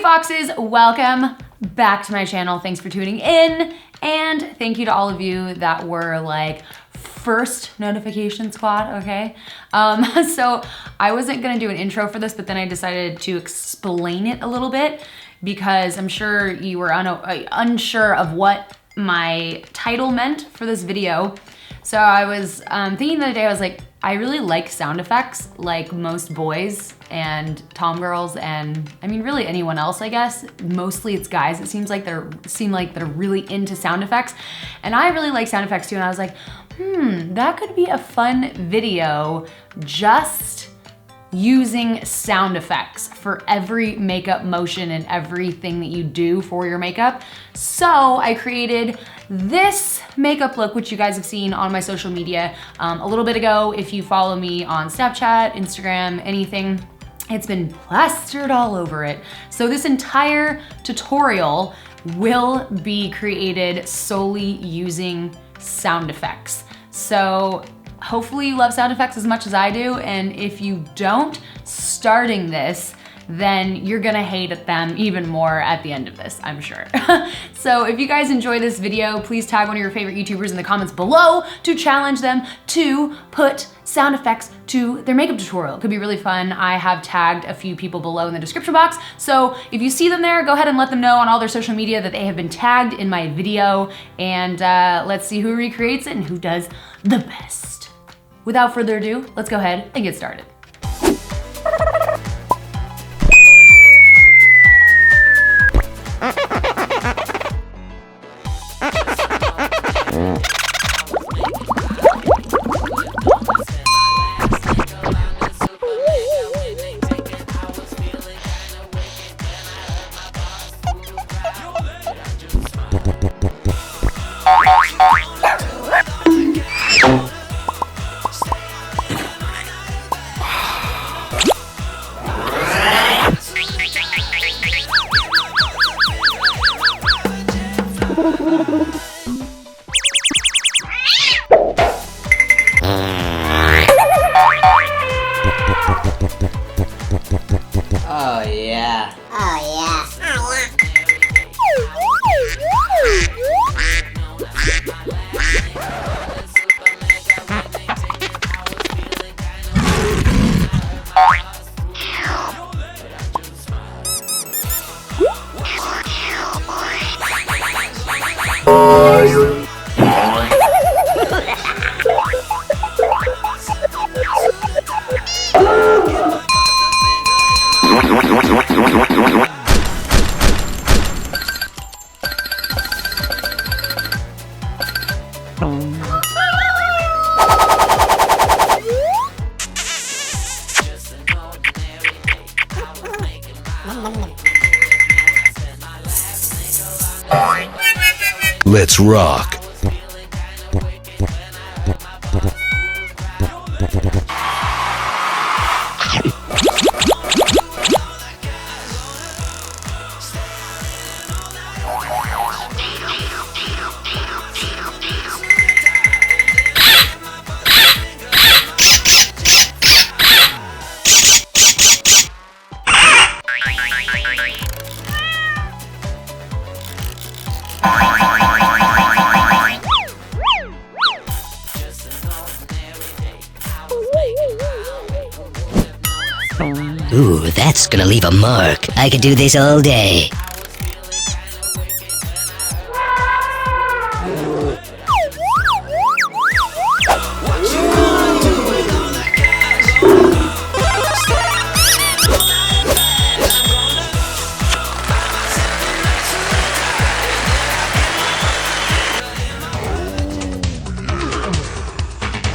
Foxes, welcome back to my channel. Thanks for tuning in, and thank you to all of you that were like first notification squad, okay? So I wasn't gonna do an intro for this, but then I decided to explain it a little bit because I'm sure you were unsure of what my title meant for this video. So I was thinking the other day, I was like, I really like sound effects like most boys and tomgirls, and I mean really anyone else, I guess. Mostly it's guys, it seems like they're really into sound effects. And I really like sound effects too, and I was like, that could be a fun video just using sound effects for every makeup motion and everything that you do for your makeup. So I created this makeup look, which you guys have seen on my social media a little bit ago. If you follow me on Snapchat, Instagram, anything, it's been plastered all over it. So this entire tutorial will be created solely using sound effects. So hopefully you love sound effects as much as I do, and if you don't, starting this, then you're gonna hate them even more at the end of this, I'm sure. So if you guys enjoy this video, please tag one of your favorite YouTubers in the comments below to challenge them to put sound effects to their makeup tutorial. It could be really fun. I have tagged a few people below in the description box, so if you see them there, go ahead and let them know on all their social media that they have been tagged in my video, and let's see who recreates it and who does the best. Without further ado, let's go ahead and get started. Oh yeah. Let's rock. Ooh, that's gonna leave a mark. I could do this all day.